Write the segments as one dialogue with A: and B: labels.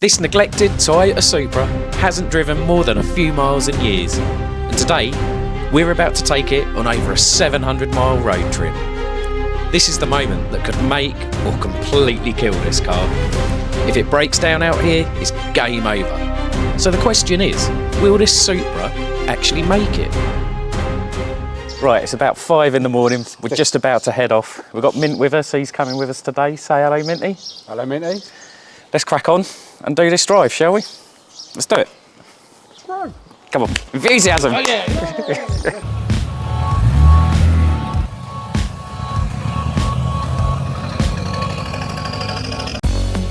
A: This neglected Toyota Supra hasn't driven more than a few miles in years, and today we're about to take it on over a 700-mile road trip. This is the moment that could make or completely kill this car. If it breaks down out here, it's game over. So the question is, will this Supra actually make it? Right, it's about 5 in the morning. We're just about to head off. We've got Mint with us, he's coming with us today. Say hello, Minty.
B: Hello, Minty.
A: Let's crack on and do this drive, shall we? Let's do it.
B: No.
A: Come on, enthusiasm.
B: Oh, yeah.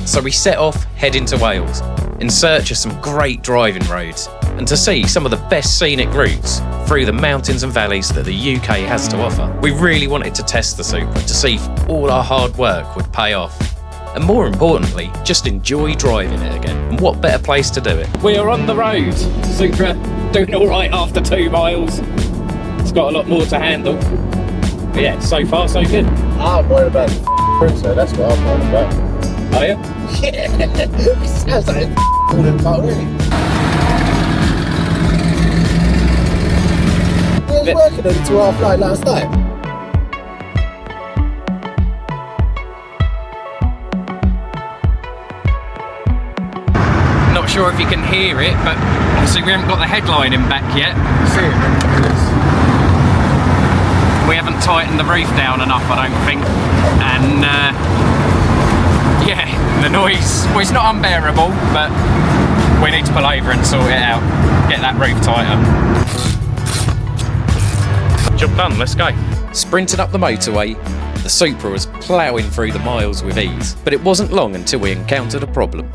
A: So we set off heading to Wales in search of some great driving roads and to see some of the best scenic routes through the mountains and valleys that the UK has to offer. We really wanted to test the Supra to see if all our hard work would pay off. And more importantly, just enjoy driving it again. And what better place to do it? We are on the road. Supra doing all right after 2 miles. It's got a lot more to handle. But yeah, so far so good.
B: I'm worried about the so that's what I'm worried about.
A: Are you?
B: Yeah, sounds like a falling apart, really. We was working on it till half night last night.
A: Not sure if you can hear it, but obviously we haven't got the headlining back yet.
B: See it.
A: We haven't tightened the roof down enough, I don't think. And yeah, the noise, well, it's not unbearable, but we need to pull over and sort it out. Get that roof tighter. Job done, let's go. Sprinting up the motorway, the Supra was ploughing through the miles with ease, but it wasn't long until we encountered a problem.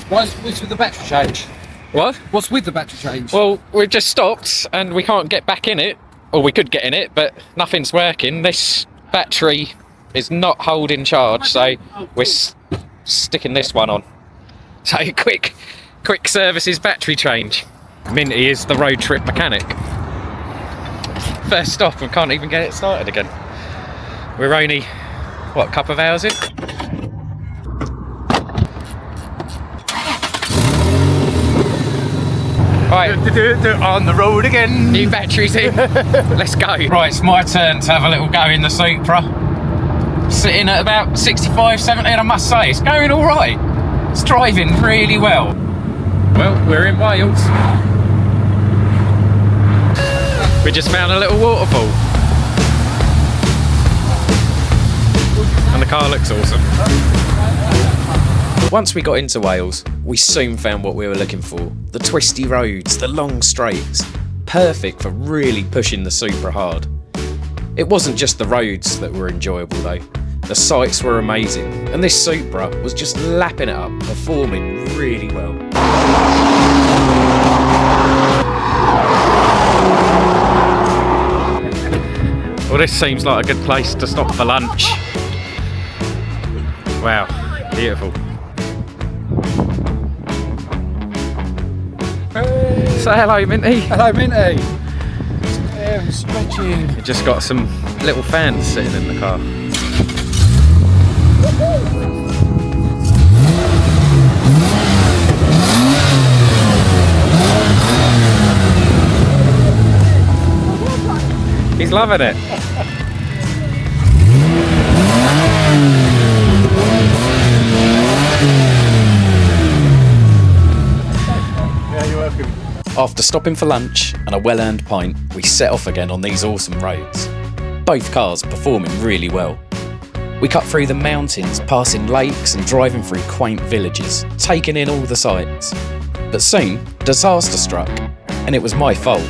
B: What's with the battery change?
A: What?
B: What's with the battery change?
A: Well, we just stopped and we can't get back in it. Or we could get in it, but nothing's working. This battery is not holding charge, so we're sticking this one on. So quick services battery change. Minty is the road trip mechanic. First stop, we can't even get it started again. We're only, what, a couple of hours in? Right,
B: on the road again.
A: new batteries in. Let's go. Right, it's my turn to have a little go in the Supra. Sitting at about 65, 70, and I must say, it's going all right. It's driving really well. Well, we're in Wales. We just found a little waterfall. And the car looks awesome. Once we got into Wales, we soon found what we were looking for. The twisty roads, the long straights. Perfect for really pushing the Supra hard. It wasn't just the roads that were enjoyable though. The sights were amazing, and this Supra was just lapping it up, performing really well. Well, this seems like a good place to stop for lunch. Wow, beautiful.
B: Hey.
A: Say hello, Minty.
B: Hello, Minty. Yeah, I'm stretching.
A: We just got some little fans sitting in the car. He's loving it.
B: Yeah, you're welcome.
A: After stopping for lunch and a well-earned pint, we set off again on these awesome roads. Both cars performing really well. We cut through the mountains, passing lakes and driving through quaint villages, taking in all the sights. But soon, disaster struck, and it was my fault.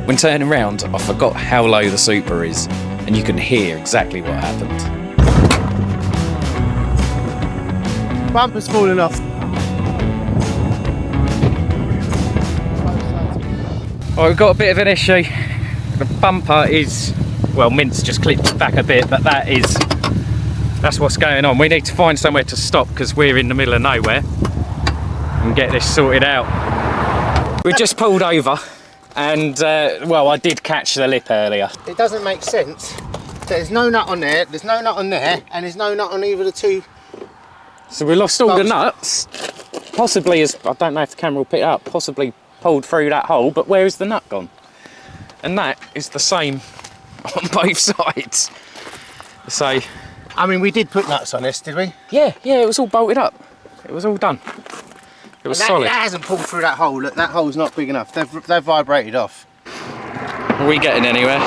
A: When turning around, I forgot how low the Supra is, and you can hear exactly what happened.
B: Bumper's falling off.
A: Oh, we've got a bit of an issue. The bumper is, well, Mint's just clipped back a bit, but that's what's going on. We need to find somewhere to stop because we're in the middle of nowhere and get this sorted out. We just pulled over and, well, I did catch the lip earlier.
B: It doesn't make sense. There's no nut on there, there's no nut on there, and there's no nut on either of the two.
A: So we lost all the nuts. possibly has, I don't know if the camera will pick it up, possibly pulled through that hole, but where is the nut gone? And that is the same on both sides. So,
B: I mean, we did put nuts on this, did we?
A: yeah, it was all bolted up. It was all done. It was solid.
B: That hasn't pulled through that hole. Look, that hole's not big enough. They've vibrated off.
A: Are we getting anywhere?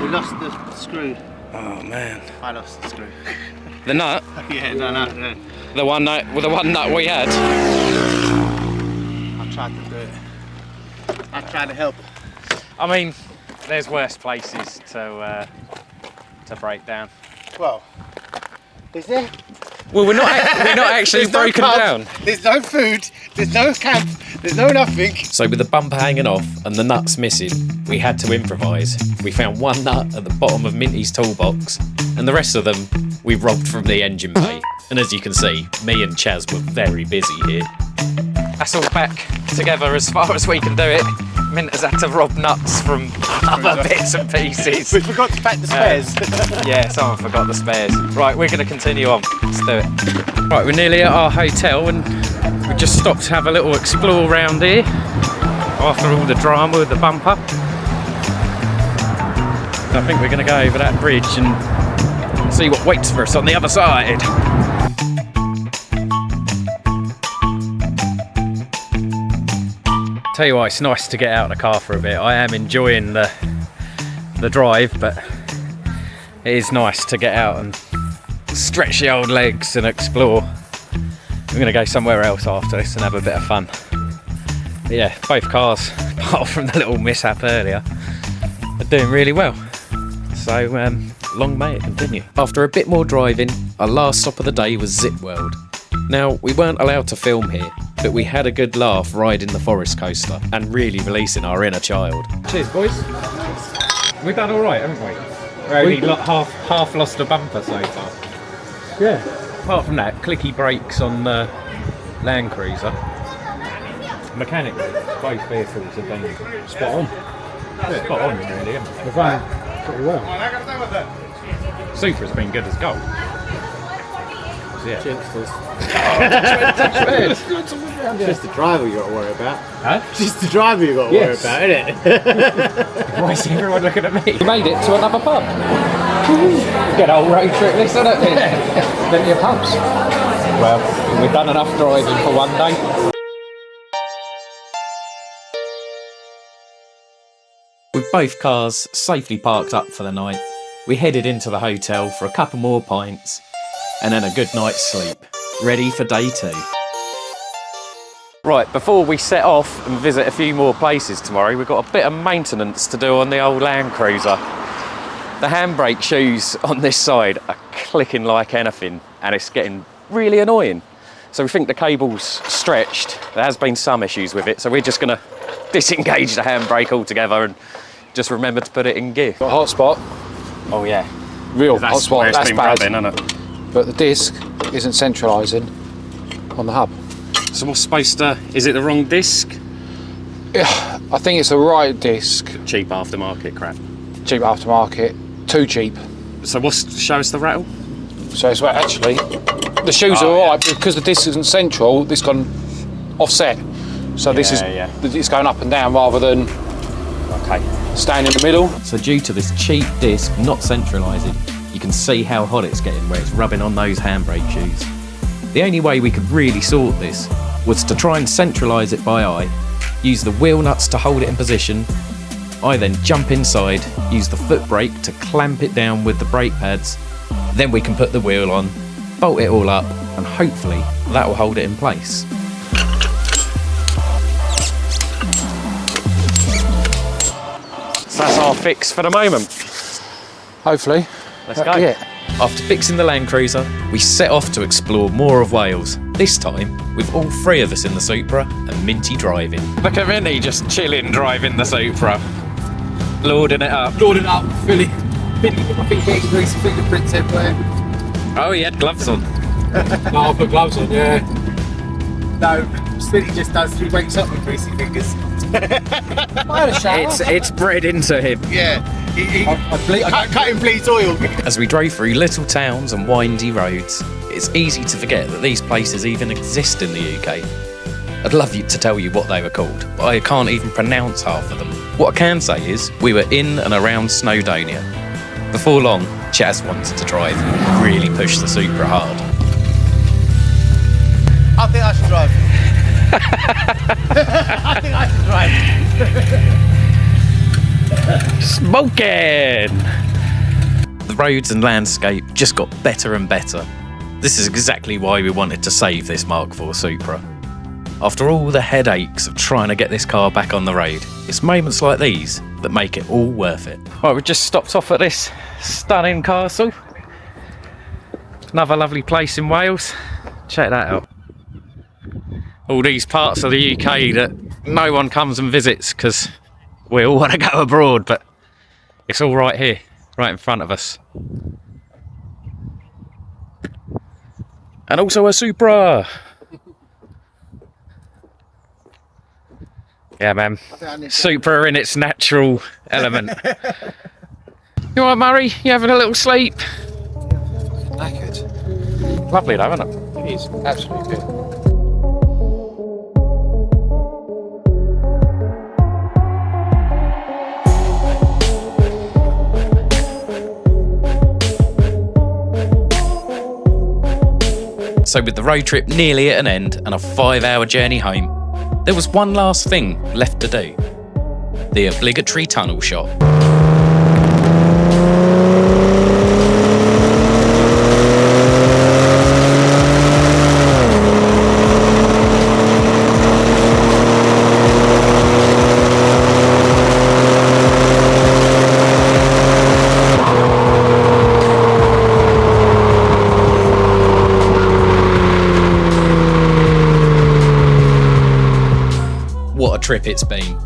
B: We lost the screw.
A: Oh man.
B: I lost the screw.
A: The nut?
B: Yeah, no.
A: The one nut we had.
B: I tried to do it. I tried to help.
A: I mean, there's worse places to break down.
B: Well, is there?
A: Well, we're not actually
B: There's no
A: broken
B: pub,
A: down.
B: There's no food. There's no camp. There's no nothing.
A: So with the bumper hanging off and the nuts missing, we had to improvise. We found one nut at the bottom of Minty's toolbox, and the rest of them we robbed from the engine bay. And as you can see, me and Chaz were very busy here. That's all back together as far as we can do it. Mint has had to rob nuts from other bits and pieces.
B: We forgot to pack the spares.
A: Yeah, someone forgot the spares. Right, we're going to continue on. Let's do it. Right, we're nearly at our hotel and we just stopped to have a little explore round here after all the drama with the bumper. I think we're going to go over that bridge and see what waits for us on the other side. Tell you what, it's nice to get out of the car for a bit. I am enjoying the drive, but it is nice to get out and stretch the old legs and explore. We're going to go somewhere else after this and have a bit of fun. But yeah, both cars, apart from the little mishap earlier, are doing really well. So long may it continue. After a bit more driving, our last stop of the day was Zip World. Now, we weren't allowed to film here, but we had a good laugh riding the forest coaster and really releasing our inner child. Cheers, boys. We've done all right, haven't we? We're only half lost a bumper so far. Yeah. Apart from that, clicky brakes on the Land Cruiser. Mechanically, both vehicles have been spot on. Yeah. Spot on, really, haven't they?
C: They've run pretty well.
A: Supra's been good as gold. Yeah.
C: Just the driver you got to worry about.
A: Huh?
C: Just the driver you got to worry about, innit?
A: Why is everyone looking at me? We made it to another pub. Good old road trip, this, isn't it? Plenty of pubs. Well, we've done enough driving for one day. With both cars safely parked up for the night, we headed into the hotel for a couple more pints and then a good night's sleep, ready for day 2. Right, before we set off and visit a few more places tomorrow, we've got a bit of maintenance to do on the old Land Cruiser. The handbrake shoes on this side are clicking like anything and it's getting really annoying. So we think the cable's stretched. There has been some issues with it, so we're just gonna disengage the handbrake altogether and just remember to put it in gear.
C: Got a hot spot,
A: Oh yeah.
C: real hot spot, that's bad.
A: Rubbing, isn't it?
C: But the disc isn't centralising on the hub.
A: So what's supposed to, is it the wrong disc?
C: Yeah, I think it's the right disc.
A: Cheap aftermarket crap.
C: Cheap aftermarket, too cheap.
A: So show us the rattle?
C: So it's well, actually, the shoes are alright, because the disc isn't central, this gone offset. So this is it's going up and down rather than staying in the middle. So due to this cheap disc not centralising, you can see how hot it's getting where it's rubbing on those handbrake shoes. The only way we could really sort this was to try and centralise it by eye, use the wheel nuts to hold it in position. I then jump inside, use the foot brake to clamp it down with the brake pads. Then we can put the wheel on, bolt it all up, and hopefully that will hold it in place. So that's our fix for the moment. Hopefully.
A: Let's go. Yeah. After fixing the Land Cruiser, we set off to explore more of Wales. This time, with all 3 of us in the Supra and Minty driving. Look at Minty just chilling driving the Supra. Loading it up.
C: Loading up, filling my fingerprints everywhere.
A: Oh, he had gloves on.
C: No, I'll put gloves on, yeah.
B: No, Smitty just does. He wakes up with greasy fingers. I had a shower.
A: It's bred into him.
B: Yeah. Cutting bleeds oil.
A: As we drove through little towns and windy roads, it's easy to forget that these places even exist in the UK. I'd love you to tell you what they were called, but I can't even pronounce half of them. What I can say is, we were in and around Snowdonia. Before long, Chaz wanted to drive and really push the Supra hard.
B: I think I should drive. I think I should drive.
A: Smoking! The roads and landscape just got better and better. This is exactly why we wanted to save this Mark IV Supra. After all the headaches of trying to get this car back on the road, it's moments like these that make it all worth it. Right, we've just stopped off at this stunning castle. Another lovely place in Wales. Check that out. All these parts of the UK that no one comes and visits because we all want to go abroad, but it's all right here, right in front of us. And also a Supra. Yeah, man. Supra in its natural element. You alright, Murray? You having a little sleep?
C: Knackered.
A: Lovely though, isn't it?
C: It is, absolutely good.
A: So with the road trip nearly at an end and a 5-hour journey home, there was one last thing left to do. The obligatory tunnel shot. What a trip it's been.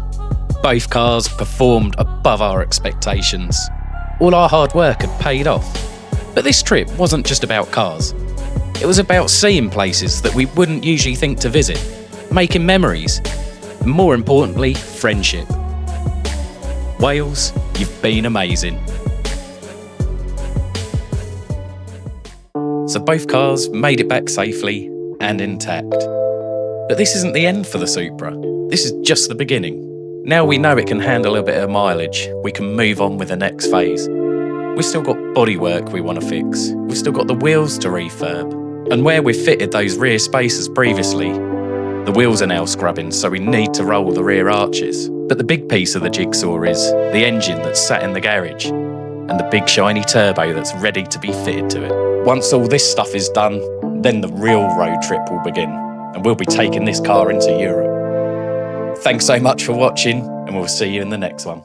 A: Both cars performed above our expectations. All our hard work had paid off. But this trip wasn't just about cars. It was about seeing places that we wouldn't usually think to visit, making memories, and more importantly, friendship. Wales, you've been amazing. So both cars made it back safely and intact. But this isn't the end for the Supra. This is just the beginning. Now we know it can handle a bit of mileage, we can move on with the next phase. We've still got bodywork we want to fix. We've still got the wheels to refurb. And where we've fitted those rear spacers previously, the wheels are now scrubbing, so we need to roll the rear arches. But the big piece of the jigsaw is the engine that's sat in the garage and the big shiny turbo that's ready to be fitted to it. Once all this stuff is done, then the real road trip will begin, and we'll be taking this car into Europe. Thanks so much for watching, and we'll see you in the next one.